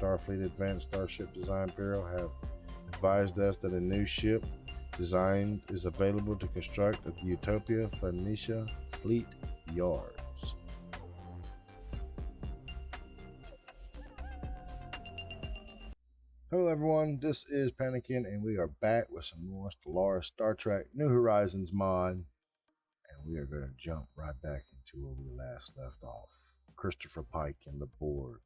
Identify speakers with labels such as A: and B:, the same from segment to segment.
A: Starfleet Advanced Starship Design Bureau have advised us that a new ship design is available to construct at the Utopia Phoenicia Fleet Yards. Hello everyone, this is Panickn, and we are back with some more Stellaris Star Trek New Horizons mod. And we are going to jump right back into where we last left off. Christopher Pike and the Borg.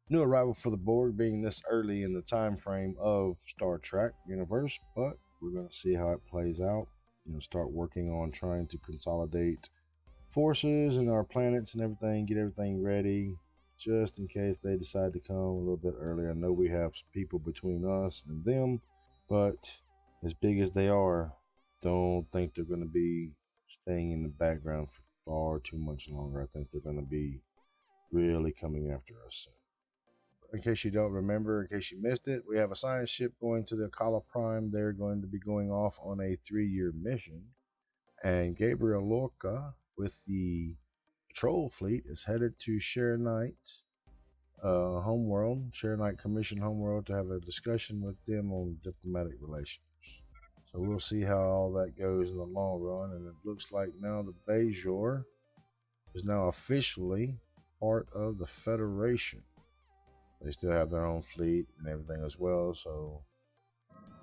A: New arrival for the Borg being this early in the time frame of Star Trek universe, but we're going to see how it plays out. Start working on trying to consolidate forces and our planets and everything, get everything ready, just in case they decide to come a little bit earlier. I know we have some people between us and them, but as big as they are, don't think they're going to be staying in the background for far too much longer. I think they're going to be really coming after us soon. In case you don't remember, in case you missed it, we have a science ship going to the Kala Prime. They're going to be going off on a 3-year mission. And Gabriel Lorca with the patrol fleet is headed to Sharonite homeworld, Sharonite Commission homeworld, to have a discussion with them on diplomatic relations. So we'll see how all that goes in the long run. And it looks like now the Bajor is now officially part of the Federation. They still have their own fleet and everything as well. So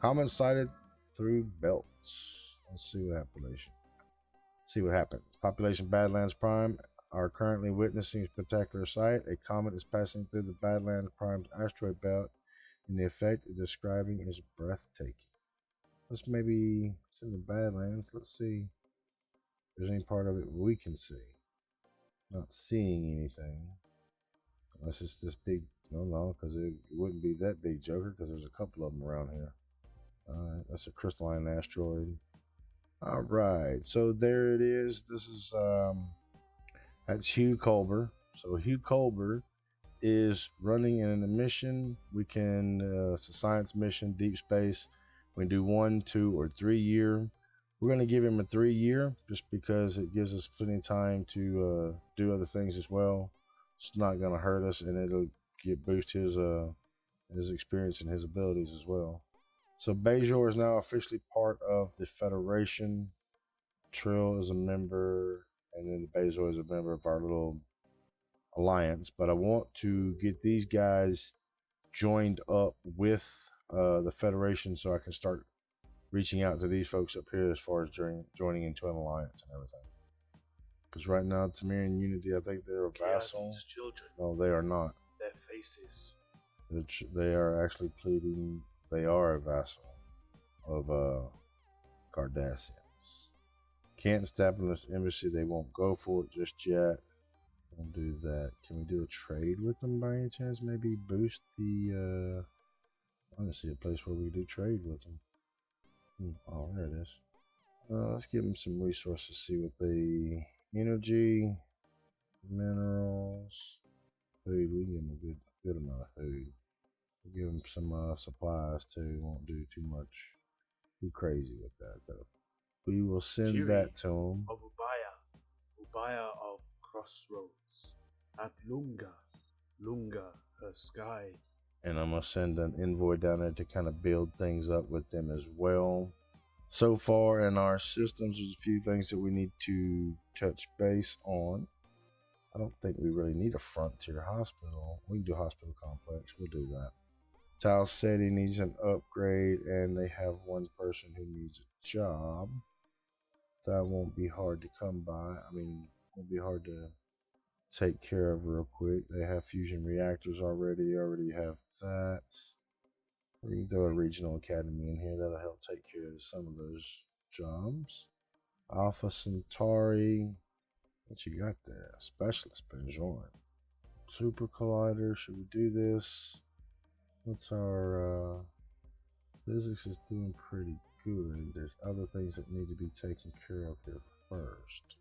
A: comments cited through belts. Let's see what happens. Population Badlands Prime are currently witnessing a spectacular sight. A comet is passing through the Badlands Prime's asteroid belt, and the effect it's describing is breathtaking. Let's maybe send the Badlands. Let's see if there's any part of it we can see. Not seeing anything. Unless it's this big. No, because it wouldn't be that big, Joker, because there's a couple of them around here. Alright, that's a crystalline asteroid. Alright, so there it is. This is, that's Hugh Culber. So Hugh Culber is running in a mission. We can, it's a science mission, deep space. We can do 1, 2, or 3 year. We're going to give him a 3 year just because it gives us plenty of time to do other things as well. It's not going to hurt us, and it'll boost his experience and his abilities as well. So Bajor is now officially part of the Federation. Trill is a member, and then Bajor is a member of our little alliance. But I want to get these guys joined up with the Federation so I can start reaching out to these folks up here as far as joining into an alliance and everything. Because right now, Tamarian Unity, I think they're a vassal. No, they are not.
B: Their faces.
A: They are actually pleading. They are a vassal of Cardassians. Can't establish embassy. They won't go for it just yet. We'll do that. Can we do a trade with them by any chance? Maybe boost the. I want to see a place where we do trade with them. Oh, there it is. Let's give them some resources. See what they. Energy, minerals, food. We can give them a good amount of food. We'll give them some supplies too. Won't do too much, too crazy with that though. We will send
B: Jiri
A: that to them.
B: Of Ubaya of Crossroads, at Lunga, her sky.
A: And I'm gonna send an envoy down there to kind of build things up with them as well. So far in our systems, there's a few things that we need to touch base on. I don't think we really need a frontier hospital. We can do hospital complex. We'll do that. Tal City needs an upgrade, and they have one person who needs a job. That won't be hard to come by. I mean, won't be hard to take care of real quick. They have fusion reactors already. Already have that. We can throw a regional academy in here. That'll help take care of some of those jobs. Alpha Centauri. What you got there? Specialist Benjoin. Super Collider. Should we do this? What's our physics is doing pretty good. There's other things that need to be taken care of here first.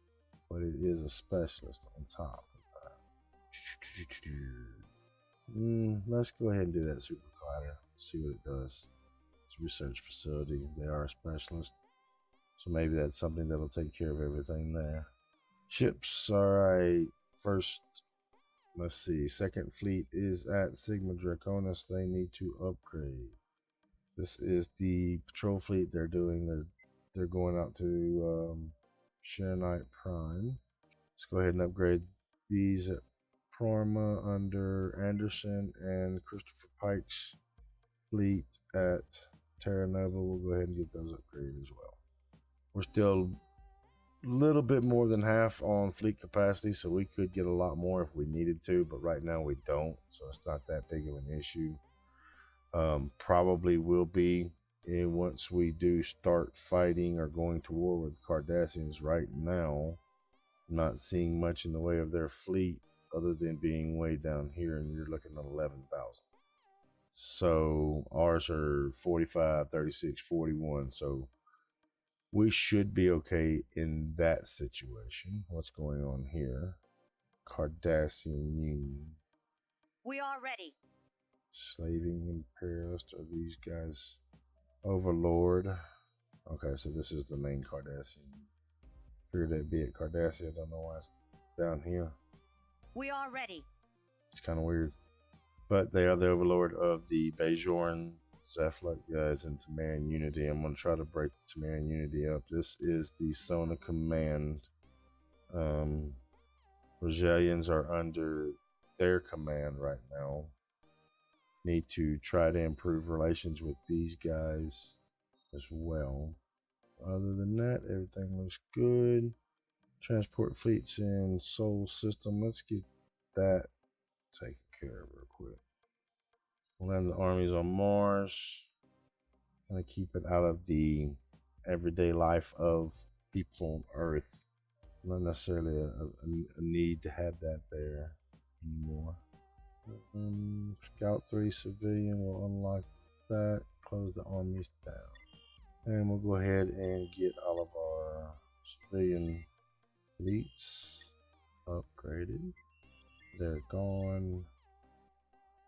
A: But it is a specialist on top of that. Let's go ahead and do that Super Collider. See what it does. It's a research facility. They are a specialist. So maybe that's something that'll take care of everything there. Ships, alright. First, Let's see. Second fleet is at Sigma Draconis. They need to upgrade. This is the patrol fleet they're doing. They're going out to Sharonite Prime. Let's go ahead and upgrade these at Parma under Anderson and Christopher Pike's fleet at Terra Nova. We'll go ahead and get those upgraded as well. We're still a little bit more than half on fleet capacity, so we could get a lot more if we needed to, but right now we don't, so it's not that big of an issue. Probably will be once we do start fighting or going to war with Cardassians. Right now, I'm not seeing much in the way of their fleet other than being way down here, and you're looking at 11,000. So ours are 45, 36, 41, so we should be okay in that situation. What's going on here? Cardassian Union.
C: We are ready.
A: Slaving Imperialist. Are these guys Overlord? Okay, so this is the main Cardassian. Figured they'd be at Cardassia. I don't know why it's down here.
C: We are ready.
A: It's kind of weird. But they are the Overlord of the Bajoran Zephlek guys in Tamarian Unity. I'm going to try to break Tamarian Unity up. This is the Sona Command. Rogelians are under their command right now. Need to try to improve relations with these guys as well. Other than that, everything looks good. Transport fleets in Sol system. Let's get that taken care of real quick. We'll have the armies on Mars. Gonna keep it out of the everyday life of people on Earth. Not necessarily a need to have that there anymore. Scout 3 civilian will unlock that. Close the armies down. And we'll go ahead and get all of our civilian fleets upgraded. They're gone.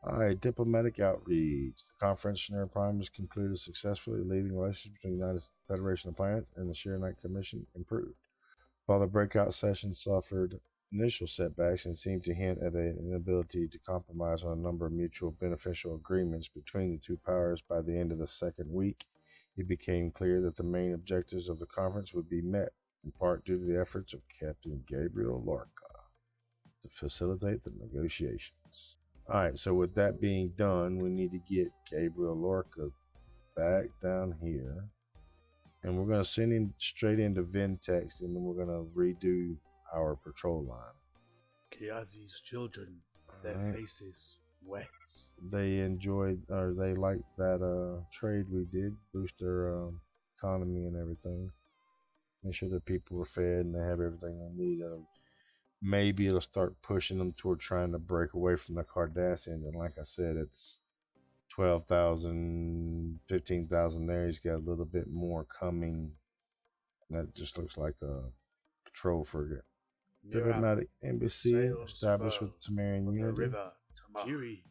A: Alright, diplomatic outreach. The conference near Prime was concluded successfully, leaving relations between the United Federation of Planets and the Sharonite Commission improved. While the breakout session suffered initial setbacks and seemed to hint at an inability to compromise on a number of mutual beneficial agreements between the two powers, by the end of the second week, it became clear that the main objectives of the conference would be met, in part due to the efforts of Captain Gabriel Lorca to facilitate the negotiations. Alright, so with that being done, we need to get Gabriel Lorca back down here. And we're going to send him straight into Ventex, and then we're going to redo our patrol line.
B: Kiazi's children, their faces wet.
A: They enjoyed, or they liked that trade we did, boost their economy and everything. Make sure their people were fed and they have everything they need. Maybe it'll start pushing them toward trying to break away from the Cardassians. And like I said, it's 12,000, 15,000 there. He's got a little bit more coming. That just looks like a patrol frigate. Diplomatic embassy established with Tamarian Unity.
B: River, Tamajiri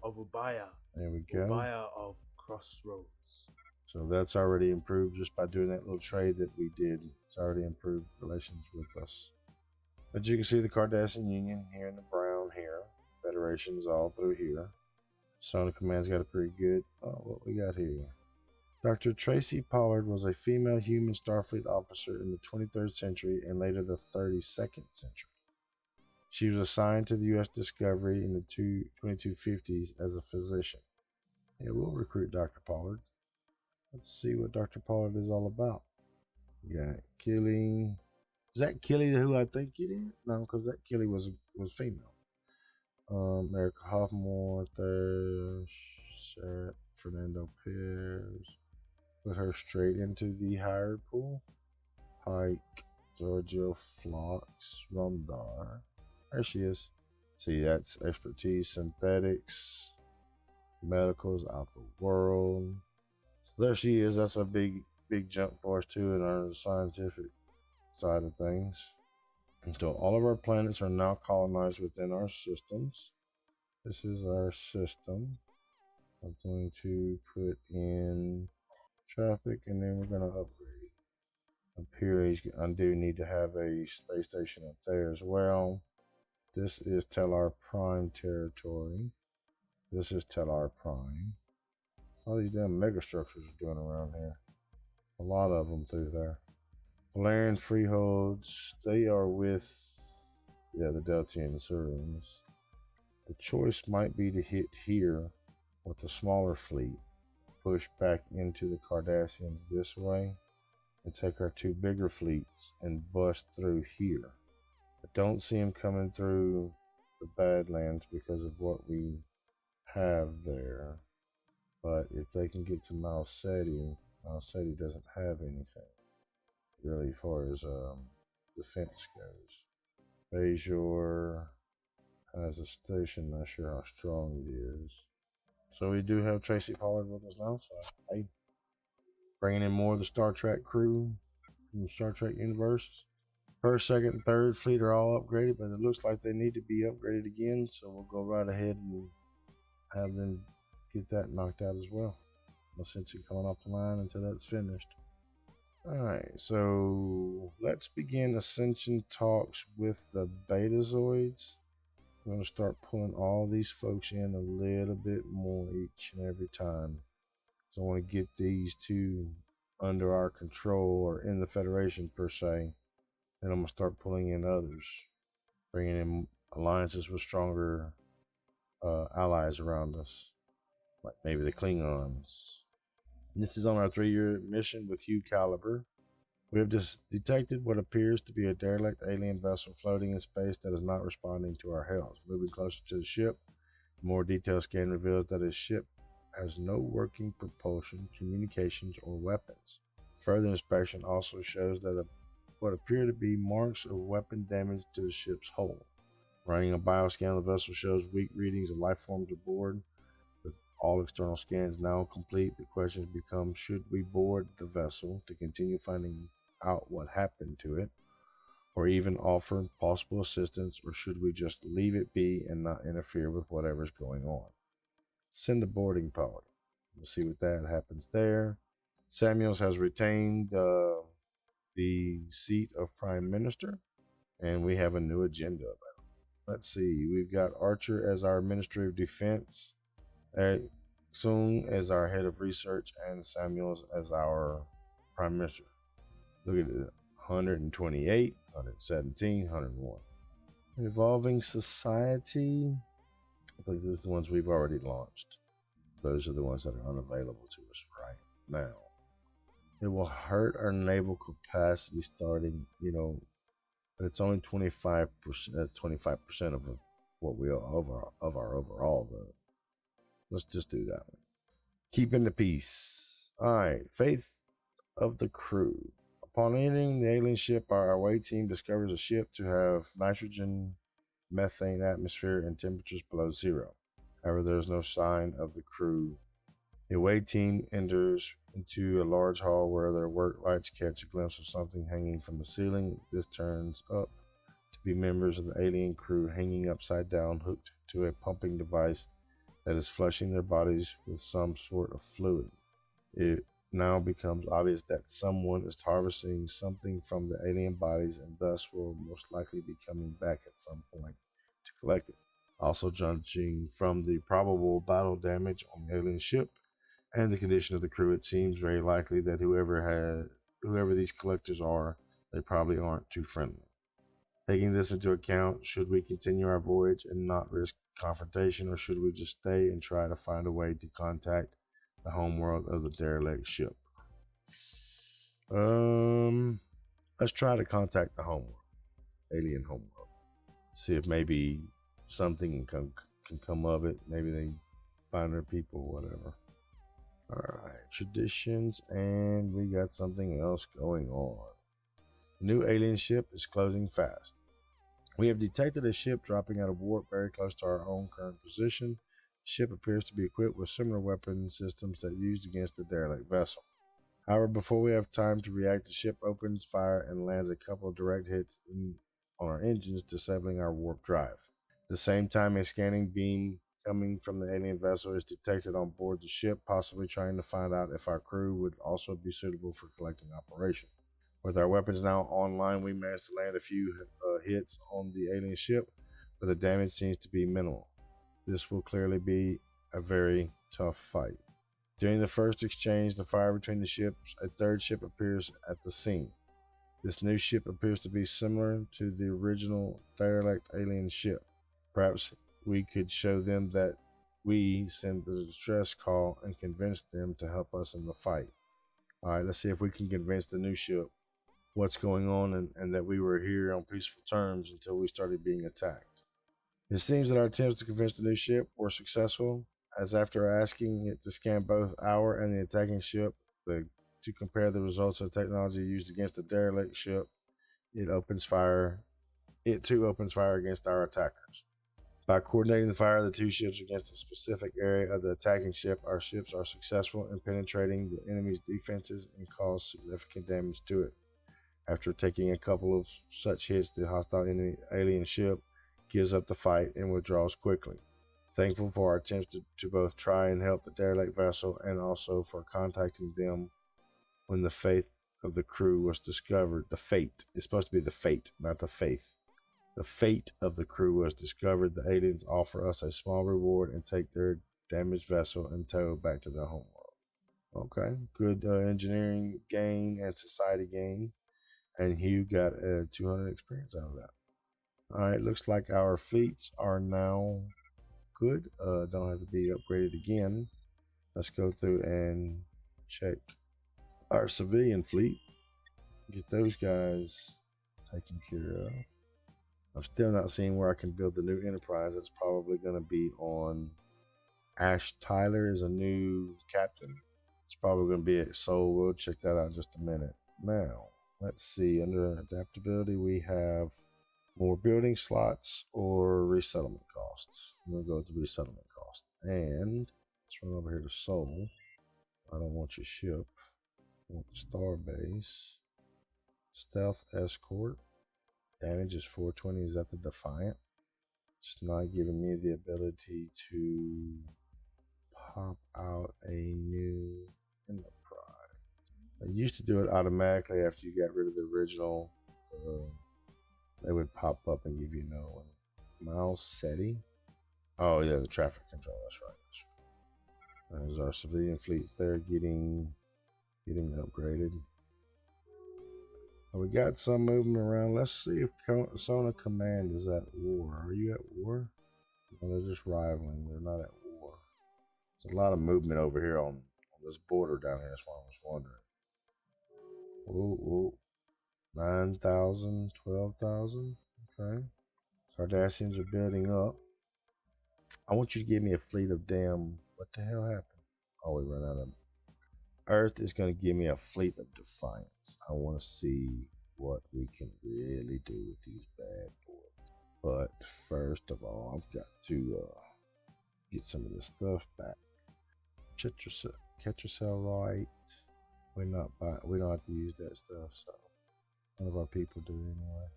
B: of Ubaya.
A: There we go.
B: Ubaya of Crossroads.
A: So that's already improved just by doing that little trade that we did. It's already improved relations with us. But you can see the Cardassian Union here in the brown here. Federation's all through here. Sona Command's got a pretty good. What we got here? Dr. Tracy Pollard was a female human Starfleet officer in the 23rd century and later the 32nd century. She was assigned to the U.S. Discovery in the 2250s as a physician. Yeah, we'll recruit Dr. Pollard. Let's see what Dr. Pollard is all about. We got Killing. Is that Killy who I think it is? No, because that Killy was female. Erica Hoffmore, Sarah Fernando Pierce. Put her straight into the hired pool. Pike, Giorgio Phlox, Rondar. There she is. See, that's expertise, synthetics, medicals, out the world. So there she is. That's a big jump for us too in our scientific side of things. So all of our planets are now colonized within our systems. This is our system. I'm going to put in traffic, and then we're going to upgrade. Up here, I do need to have a space station up there as well. This is Tellar Prime territory. This is Tellar Prime. All these damn megastructures are doing around here. A lot of them through there. Valerian freeholds. They are with, the Deltian Surians. The choice might be to hit here with the smaller fleet, push back into the Cardassians this way, and take our two bigger fleets and bust through here. I don't see them coming through the Badlands because of what we have there. But if they can get to Malseti doesn't have anything really as far as defense goes. Bajor has a station, not sure how strong it is. So we do have Tracy Pollard with us now, so hey, bringing in more of the Star Trek crew from the Star Trek universe. First, second, and third fleet are all upgraded, but it looks like they need to be upgraded again, so we'll go right ahead and have them get that knocked out as well. No sense in coming off the line until that's finished. Alright, so let's begin Ascension talks with the Betazoids. I'm going to start pulling all these folks in a little bit more each and every time. So I want to get these two under our control or in the Federation per se. Then I'm going to start pulling in others, bringing in alliances with stronger allies around us, like maybe the Klingons. This is on our 3-year mission with Hugh Caliber. We have just detected what appears to be a derelict alien vessel floating in space that is not responding to our hails. Moving closer to the ship, a more detailed scan reveals that its ship has no working propulsion, communications, or weapons. Further inspection also shows that what appear to be marks of weapon damage to the ship's hull. Running a bioscan of the vessel shows weak readings of life forms aboard. With all external scans now complete, the questions become: should we board the vessel to continue finding out what happened to it, or even offer possible assistance, or should we just leave it be and not interfere with whatever's going on? Send a boarding party. We'll see what that happens there. Samuels has retained the seat of Prime Minister, and we have a new agenda. Let's see, we've got Archer as our Ministry of Defense, Sung as our Head of Research, and Samuels as our Prime Minister. Look at it, 128, 117, 101. Evolving Society, I think these are the ones we've already launched. Those are the ones that are unavailable to us right now. It will hurt our naval capacity starting, but it's only 25%. That's 25% of what we are of our overall, though. Let's just do that one. Keeping the peace. All right, faith of the crew. Upon entering the alien ship, our away team discovers a ship to have nitrogen, methane atmosphere, and temperatures below zero. However, there is no sign of the crew. The away team enters into a large hall where their work lights catch a glimpse of something hanging from the ceiling. This turns up to be members of the alien crew hanging upside down, hooked to a pumping device that is flushing their bodies with some sort of fluid. It now becomes obvious that someone is harvesting something from the alien bodies and thus will most likely be coming back at some point to collect it. Also, judging from the probable battle damage on the alien ship and the condition of the crew, it seems very likely that whoever these collectors are, they probably aren't too friendly. Taking this into account, should we continue our voyage and not risk confrontation, or should we just stay and try to find a way to contact the homeworld of the derelict ship? Let's try to contact the homeworld, alien homeworld. See if maybe something can come of it. Maybe they find their people, whatever. Alright, traditions, and we got something else going on. The new alien ship is closing fast. We have detected a ship dropping out of warp very close to our own current position. The ship appears to be equipped with similar weapon systems that used against the derelict vessel. However, before we have time to react, the ship opens fire and lands a couple of direct hits on our engines, disabling our warp drive. At the same time, a scanning beam coming from the alien vessel is detected on board the ship, possibly trying to find out if our crew would also be suitable for collecting operation. With our weapons now online, we managed to land a few hits on the alien ship. but the damage seems to be minimal. This will clearly be a very tough fight. During the first exchange, the fire between the ships, a third ship appears at the scene. This new ship appears to be similar to the original derelict alien ship. Perhaps we could show them that we send the distress call and convince them to help us in the fight. Alright, let's see if we can convince the new ship what's going on and that we were here on peaceful terms until we started being attacked. It seems that our attempts to convince the new ship were successful, as after asking it to scan both our and the attacking ship to compare the results of the technology used against the derelict ship, it too opens fire against our attackers. By coordinating the fire of the two ships against a specific area of the attacking ship, our ships are successful in penetrating the enemy's defenses and cause significant damage to it. After taking a couple of such hits, the hostile alien ship gives up the fight and withdraws quickly. Thankful for our attempts to both try and help the derelict vessel and also for contacting them when the fate of the crew was discovered. The fate. It's supposed to be the fate, not the faith. The fate of the crew was discovered. The aliens offer us a small reward and take their damaged vessel in tow back to their homeworld. Okay, good engineering gain and society gain. And Hugh got 200 experience out of that. Alright, looks like our fleets are now good. Don't have to be upgraded again. Let's go through and check our civilian fleet. Get those guys taken care of. I'm still not seeing where I can build the new Enterprise. It's probably going to be on Ash Tyler is a new captain. It's probably going to be at Seoul. We'll check that out in just a minute. Now, let's see. Under adaptability, we have more building slots or resettlement costs. I'm going to go with the resettlement cost. And let's run over here to Seoul. I don't want your ship. I want the star base. Stealth escort. Damage is 420. Is that the Defiant? It's not giving me the ability to pop out a new Enterprise. I used to do it automatically after you got rid of the original. They would pop up and give you another one. Miles SETI. Oh yeah, the traffic control. That's right. There's our civilian fleets there getting upgraded. We got some movement around. Let's see if Sona Command is at war. Are you at war? No, they're just rivaling. They're not at war. There's a lot of movement over here on this border down here. That's why I was wondering. 9,000, 12,000. Okay. Cardassians are building up. I want you to give me a fleet of damn... What the hell happened? Oh, we ran out of... Earth is going to give me a fleet of Defiance. I want to see what we can really do with these bad boys. But first of all, I've got to get some of this stuff back. Catch yourself right. We don't have to use that stuff, so none of our people do anyway.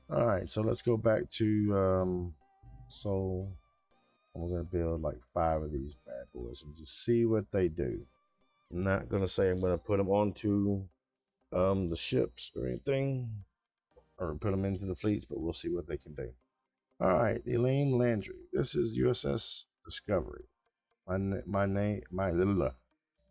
A: Alright, so let's go back to Seoul. We're going to build like 5 of these bad boys and just see what they do. I'm not going to say I'm going to put them onto the ships or anything, or put them into the fleets, but we'll see what they can do. Alright, Elaine Landry. This is USS Discovery.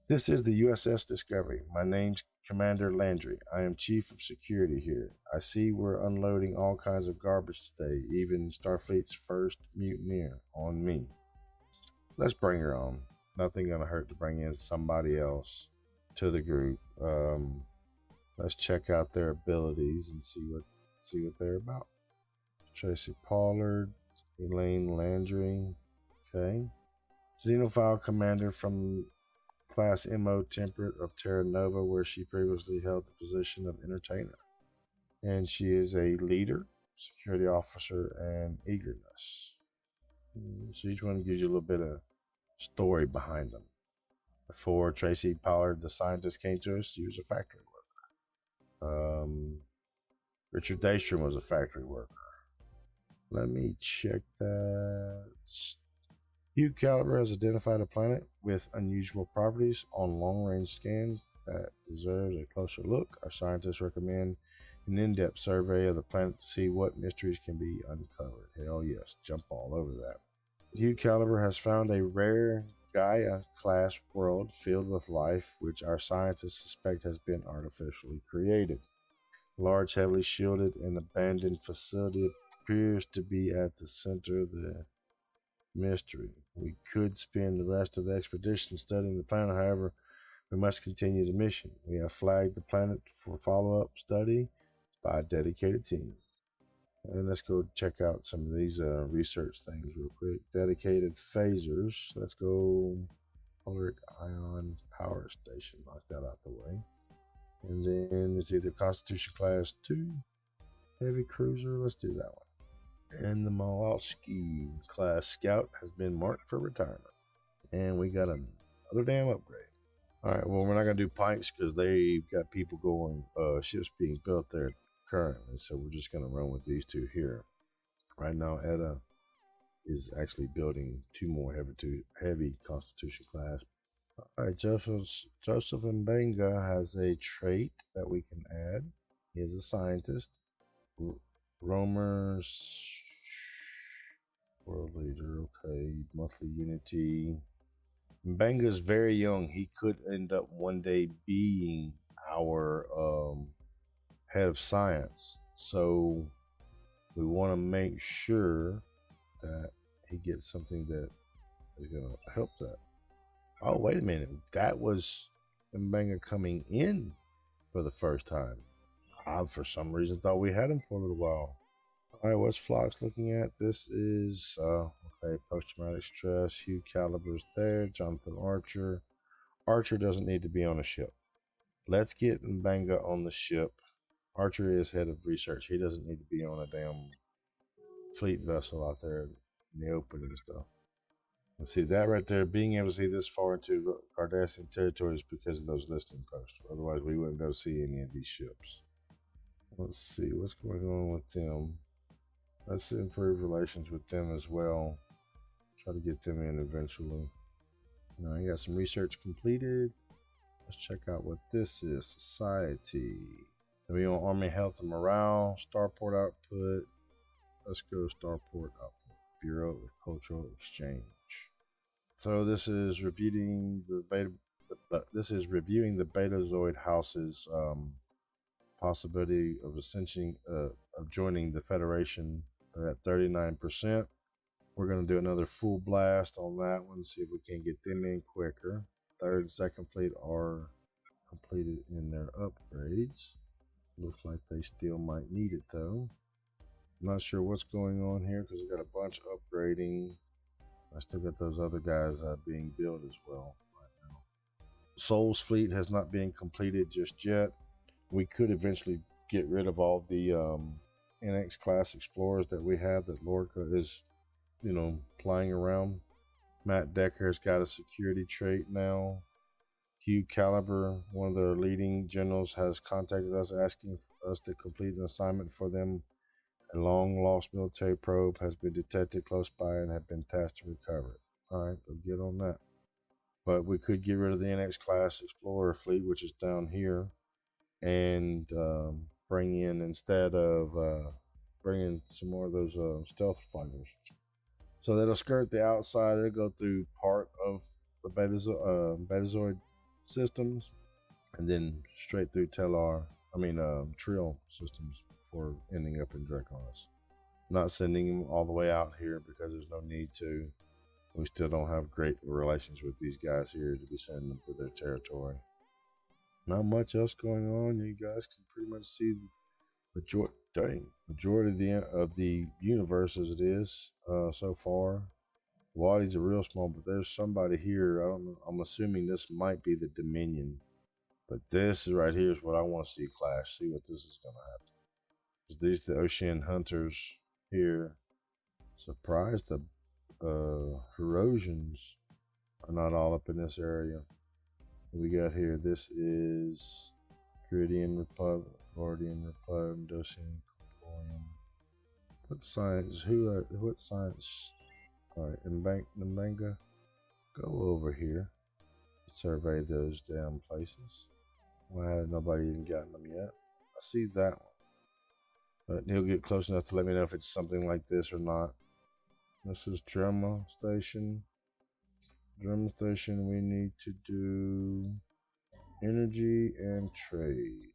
A: This is the USS Discovery. My name's Commander Landry. I am Chief of Security here. I see we're unloading all kinds of garbage today, even Starfleet's first mutineer on me. Let's bring her on. Nothing gonna hurt to bring in somebody else to the group. Let's check out their abilities and see what they're about. Tracy Pollard, Elaine Landry. Okay. Xenophile Commander from Class MO Temperate of Terra Nova, where she previously held the position of Entertainer. And she is a leader, security officer, and eagerness. So each one gives you a little bit of story behind them. Before Tracy Pollard, the scientist, came to us, she was a factory worker. Richard Daystrom was a factory worker. Let me check that. Hugh Caliber has identified a planet with unusual properties on long-range scans that deserves a closer look. Our scientists recommend An in-depth survey of the planet to see what mysteries can be uncovered. Hell yes, jump all over that. Hugh Caliber has found a rare Gaia-class world filled with life, which our scientists suspect has been artificially created. A large, heavily shielded, and abandoned facility appears to be at the center of the mystery. We could spend the rest of the expedition studying the planet, however, we must continue the mission. We have flagged the planet for follow-up study by a dedicated team. And let's go check out some of these research things real quick. Dedicated phasers. Let's go Polaric Ion Power Station. Knock that out the way. And then it's either Constitution Class 2 Heavy Cruiser. Let's do that one. And the Mawalski Class Scout has been marked for retirement. And we got another damn upgrade. Alright, well, we're not going to do Pikes because they've got people going, ships being built there currently, so we're just going to run with these two here. Right now, Etta is actually building 2 more heavy Constitution class. Alright, Joseph Mbenga has a trait that we can add. He is a scientist. Romer's world leader, okay, monthly unity. Mbenga's very young. He could end up one day being our head of science. So we want to make sure that he gets something that is going to help that. Oh, wait a minute. That was Mbenga coming in for the first time. I, for some reason, thought we had him for a little while. All right, what's Flox looking at? This is, okay, post-traumatic stress. Hugh Caliber's there. Jonathan Archer. Archer doesn't need to be on a ship. Let's get Mbenga on the ship. Archer is head of research. He doesn't need to be on a damn fleet vessel out there in the open and stuff. And see that right there, being able to see this far into Cardassian territories because of those listening posts. Otherwise, we wouldn't go see any of these ships. Let's see what's going on with them. Let's improve relations with them as well. Try to get them in eventually. Now, I got some research completed. Let's check out what this is. Society. Then we want Army Health and Morale. Starport output. Let's go Starport output. Bureau of Cultural Exchange. So this is reviewing the beta. Reviewing the Betazoid House's possibility of of joining the Federation. They're at 39%. We're going to do another full blast on that one. See if we can get them in quicker. Third and second fleet are completed in their upgrades. Looks like they still might need it though. I'm not sure what's going on here because I got a bunch upgrading. I still got those other guys being built as well right now. Sol's fleet has not been completed just yet. We could eventually get rid of all the NX class explorers that we have that Lorca is, flying around. Matt Decker's got a security trait now. Hugh Caliber, one of their leading generals, has contacted us asking us to complete an assignment for them. A long-lost military probe has been detected close by and have been tasked to recover it. Alright, we'll get on that. But we could get rid of the NX class explorer fleet, which is down here, and bring in, instead of bringing some more of those stealth fighters. So that'll skirt the outside. It'll go through part of the Betazoid systems, and then straight through Trill systems before ending up in Draconis. Not sending them all the way out here because there's no need to. We still don't have great relations with these guys here to be sending them to their territory. Not much else going on. You guys can pretty much see the majority of the universe as it is so far. Wadi's are real small, but there's somebody here. I don't know. I'm assuming this might be the Dominion, but this is right here is what I want to see clash. See what this is going to happen. Because these the Ocean Hunters here. Surprised the Herosians are not all up in this area. We got here. This is Geridian Republic, Gordian Republic, Dosian, Corporian. What science? What science? All right, Mbenga, go over here. Survey those damn places. Why had nobody even gotten them yet? I see that one. But he'll get close enough to let me know if it's something like this or not. This is Drama Station. Drama Station, we need to do energy and trade.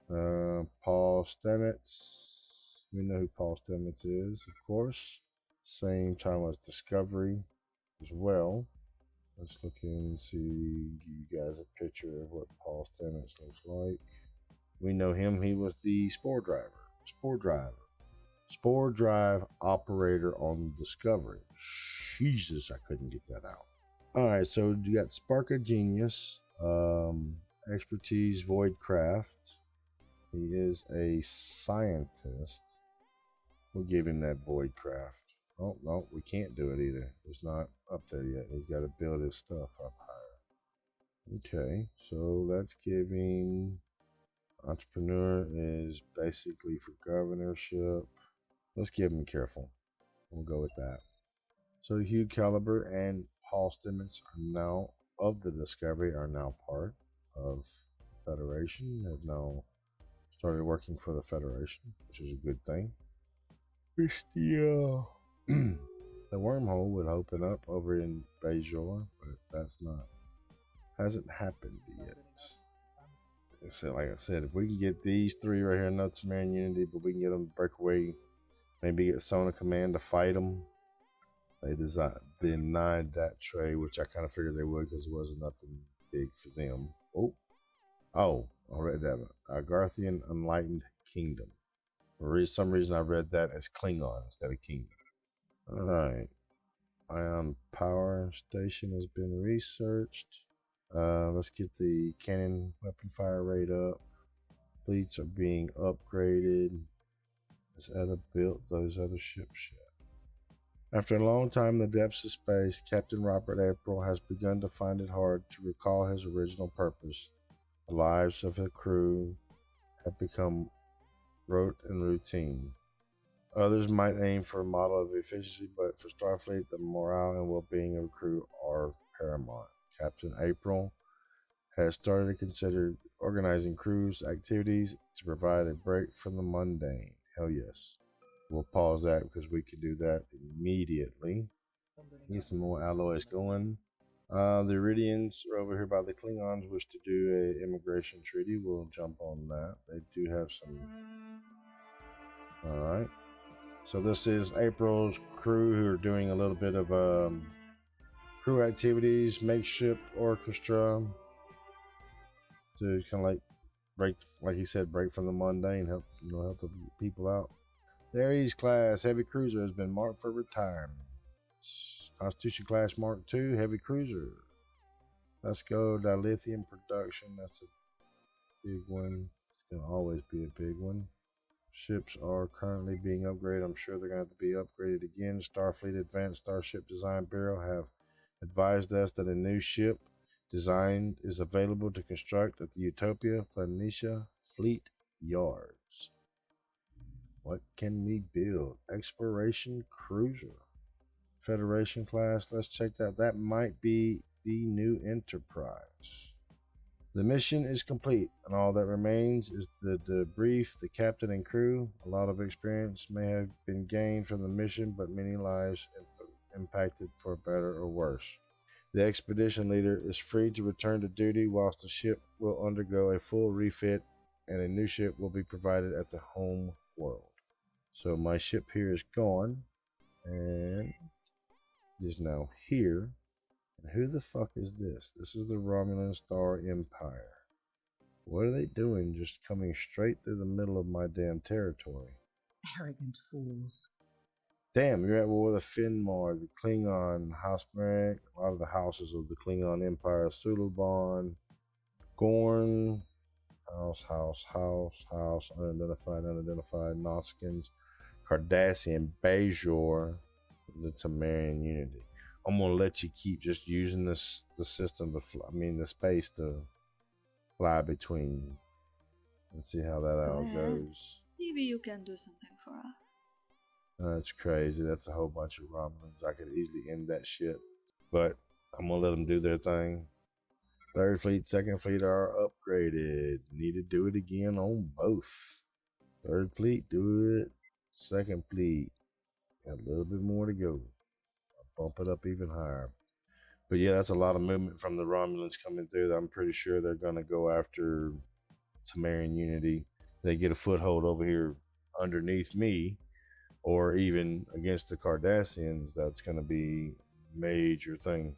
A: Paul Stamets. We know who Paul Stamets is, of course. Same time as Discovery as well. Let's look and see, give you guys a picture of what Paul Stamets looks like. We know him, he was the Spore Drive operator on Discovery. Jesus, I couldn't get that out. Alright, so you got Spark of Genius, expertise Voidcraft. He is a scientist. We'll give him that Voidcraft. Oh, no, we can't do it either. It's not up there yet. He's got to build his stuff up higher. Okay, so let's give him... Entrepreneur is basically for governorship. Let's give him Careful. We'll go with that. So Hugh Caliber and Paul Stamets are now, of the Discovery, are now part of Federation. Have now started working for the Federation, which is a good thing. Wish the wormhole would open up over in Bajor, but that's not, hasn't happened yet. So like I said, if we can get these three right here, not Tamarian Unity, but we can get them to break away, maybe get Sona Command to fight them. They denied that trade, which I kind of figured they would because it wasn't nothing big for them. Oh, I read that. Garthian Enlightened Kingdom. For some reason, I read that as Klingon instead of Kingdom. All right. Ion Power Station has been researched. Let's get the cannon weapon fire rate up. Fleets are being upgraded. Has Etta built those other ships yet? After a long time in the depths of space, Captain Robert April has begun to find it hard to recall his original purpose. The lives of the crew have become rote and routine. Others might aim for a model of efficiency, but for Starfleet, the morale and well-being of the crew are paramount. Captain April has started to consider organizing cruise activities to provide a break from the mundane. Hell yes. We'll pause that because we can do that immediately. Get some more alloys going. The Iridians are over here by the Klingons, wish to do a immigration treaty. We'll jump on that. They do have some. Alright. So this is April's crew who are doing a little bit of crew activities, makeshift orchestra to kind of like break, like he said, break from the mundane, help the people out. The Ares class heavy cruiser has been marked for retirement. Constitution class Mark II heavy cruiser. Let's go dilithium production. That's a big one. It's gonna always be a big one. Ships are currently being upgraded. I'm sure they're gonna have to be upgraded again. Starfleet Advanced Starship Design Bureau have advised us that a new ship design is available to construct at the Utopia Planitia Fleet Yards. What can we build? Exploration cruiser. Federation class. Let's check that. That might be the new Enterprise. The mission is complete, and all that remains is to debrief the captain and crew. A lot of experience may have been gained from the mission, but many lives impacted for better or worse. The expedition leader is free to return to duty, whilst the ship will undergo a full refit, and a new ship will be provided at the home world. So my ship here is gone, and is now here. And who the fuck is this? This is the Romulan Star Empire. What are they doing just coming straight through the middle of my damn territory?
D: Arrogant fools.
A: Damn, you're at war with the Finmar, the Klingon, Hausmark, a lot of the houses of the Klingon Empire, Suluban, Gorn, House, unidentified, Noskins, Cardassian, Bajor, the Tamarian Unity. I'm gonna let you keep just using the system to the space to fly between. Let's see how that all goes.
E: Maybe you can do something for us.
A: That's crazy. That's a whole bunch of Romulans. I could easily end that shit, but I'm gonna let them do their thing. Third Fleet, Second Fleet are upgraded. Need to do it again on both. Third fleet, do it. Second fleet, got a little bit more to go. I'll bump it up even higher. But yeah, that's a lot of movement from the Romulans coming through. I'm pretty sure they're going to go after Tamarian Unity. They get a foothold over here underneath me, or even against the Cardassians. That's going to be a major thing.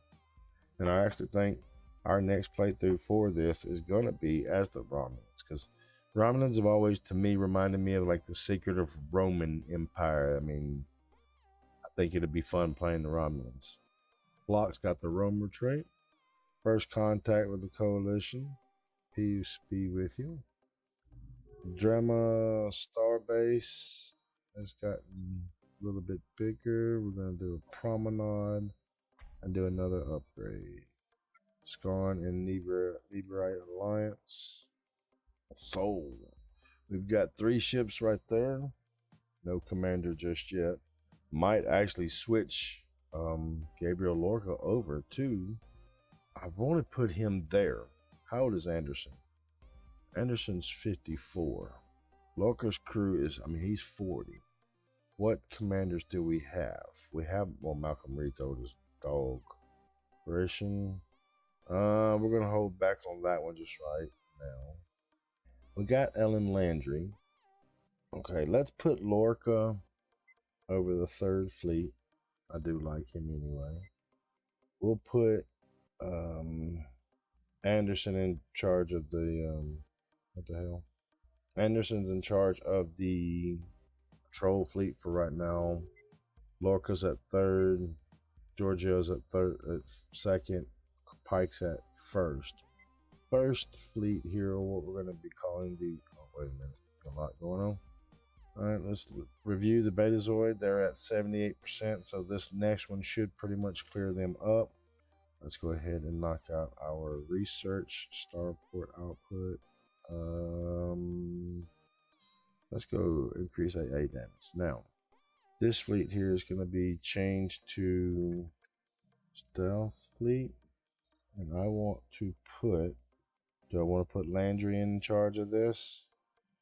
A: And I actually think our next playthrough for this is going to be as the Romulans, because Romulans have always, to me, reminded me of like the secret of Roman Empire. I mean, I think it'd be fun playing the Romulans. Block's got the Romer trait. First contact with the Coalition. Peace be with you. Drama Starbase has gotten a little bit bigger. We're going to do a promenade and do another upgrade. Scorn and Neberite Alliance. Soul. We've got 3 ships right there. No commander just yet. Might actually switch Gabriel Lorca over to. I want to put him there. How old is Anderson? Anderson's 54. Lorca's crew is, he's 40. What commanders do we have? We have, Malcolm Reed's oldest dog. Operation. We're going to hold back on that one just right now. We got Ellen Landry. Okay, let's put Lorca over the 3rd fleet. I do like him anyway. We'll put Anderson in charge of the what the hell? Anderson's in charge of the patrol fleet for right now. Lorca's at 3rd. Giorgio's at 2nd. Pike's at 1st. First fleet here, what we're going to be calling the. Oh, wait a minute. A lot going on. All right, let's review the Betazoid. They're at 78%, so this next one should pretty much clear them up. Let's go ahead and knock out our research starport output. Let's go increase AA damage. Now, this fleet here is going to be changed to stealth fleet, and I want to put. Do I want to put Landry in charge of this?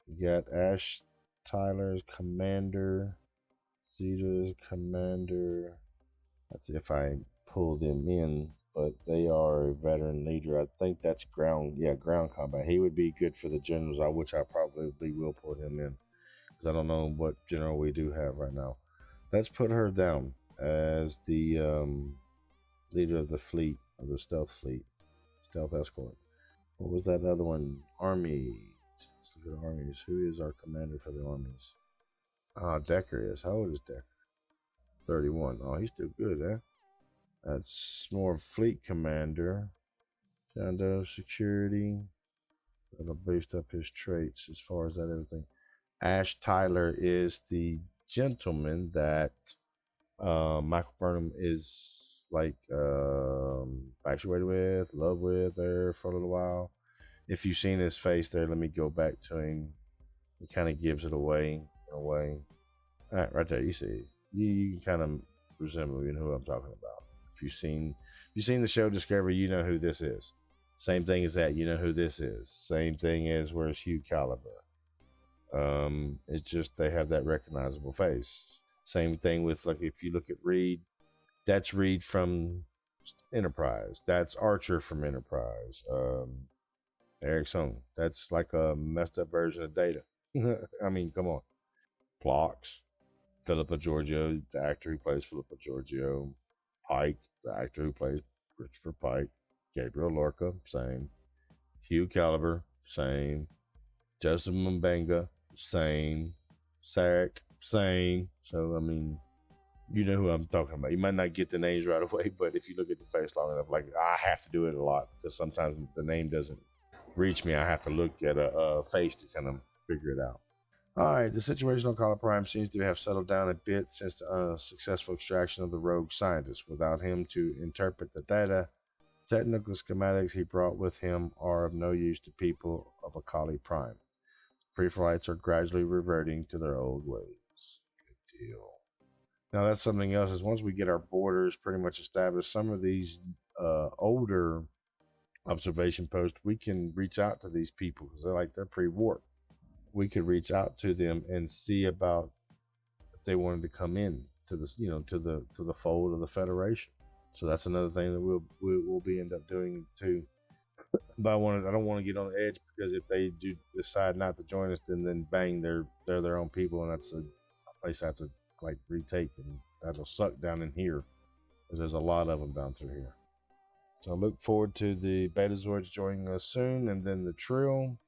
A: We got Ash Tyler's commander, Zeta's commander. Let's see if I pull them in, but they are a veteran leader. I think that's ground combat. He would be good for the generals, which I probably will pull him in, because I don't know what general we do have right now. Let's put her down as the leader of the fleet, of the stealth fleet, stealth escort. What was that other one? Army. Let's look at armies. Who is our commander for the armies? Decker is. How old is Decker? 31. Oh, he's still good, eh? That's more fleet commander. Shando security. That'll boost up his traits as far as that everything. Ash Tyler is the gentleman that Michael Burnham is like infatuated with, love with there for a little while. If you've seen his face there, let me go back to him. He kind of gives it away in a way. All right, right there, you see it. You kind of resemble, you know who I'm talking about. If you've seen the show Discovery, you know who this is. Same thing as that, you know who this is. Same thing as where's Hugh Caliber. It's just they have that recognizable face. Same thing with, like, if you look at Reed, that's Reed from Enterprise. That's Archer from Enterprise. Eric Song. That's like a messed up version of Data. I mean, come on. Phlox. Philippa Giorgio, the actor who plays Philippa Giorgio. Pike, the actor who plays Christopher Pike. Gabriel Lorca, same. Hugh Caliber, same. Joseph Mbanga, same. Sarek, same. So, I mean, you know who I'm talking about. You might not get the names right away, but if you look at the face long enough, like, I have to do it a lot because sometimes the name doesn't reach me. I have to look at a face to kind of figure it out. All right, the situation on Kala Prime seems to have settled down a bit since the successful extraction of the rogue scientist. Without him to interpret the data, technical schematics he brought with him are of no use to people of Akali Prime. Pre-flights are gradually reverting to their old ways. Good deal. Now that's something else, is once we get our borders pretty much established, some of these older observation posts, we can reach out to these people because they're pre-warp. we could reach out to them and see about if they wanted to come in to this, to the fold of the Federation. So that's another thing that we'll be end up doing too. But I don't want to get on the edge, because if they do decide not to join us, then bang, they're their own people, and that's a place I have to like retake, and that'll suck down in here, because there's a lot of them down through here. So I look forward to the Betazoids joining us soon, and then the Trill.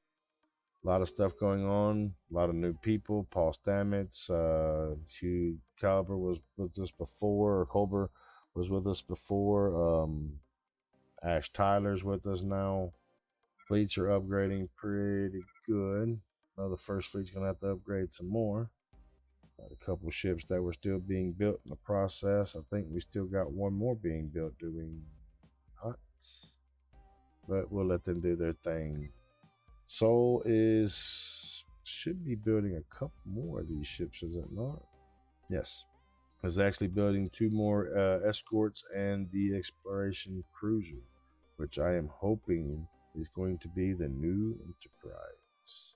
A: A lot of stuff going on, a lot of new people. Paul Stamets, Hugh Colber was with us before, or Colber was with us before. Ash Tyler's with us now. Fleets are upgrading pretty good. Now the first fleet's gonna have to upgrade some more. Got a couple ships that were still being built in the process. I think we still got one more being built, do we not? But we'll let them do their thing. Sol should be building a couple more of these ships, is it not? Yes. Is actually building 2 more escorts and the exploration cruiser, which I am hoping is going to be the new Enterprise.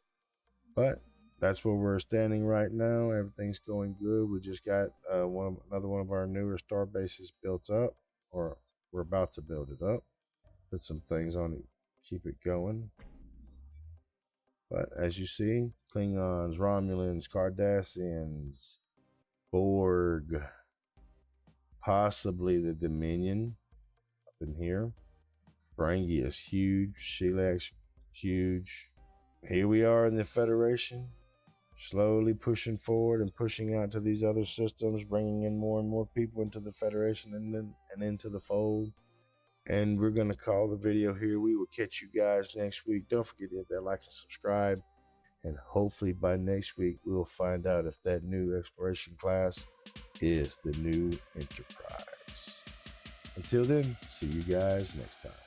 A: But that's where we're standing right now. Everything's going good. We just got another one of our newer star bases built up, or we're about to build it up. Put some things on it, keep it going. But as you see, Klingons, Romulans, Cardassians, Borg, possibly the Dominion up in here. Ferengi is huge. Shilak's huge. Here we are in the Federation, slowly pushing forward and pushing out to these other systems, bringing in more and more people into the Federation and into the fold. And we're going to call the video here. We will catch you guys next week. Don't forget to hit that like and subscribe. And hopefully by next week, we'll find out if that new exploration class is the new Enterprise. Until then, see you guys next time.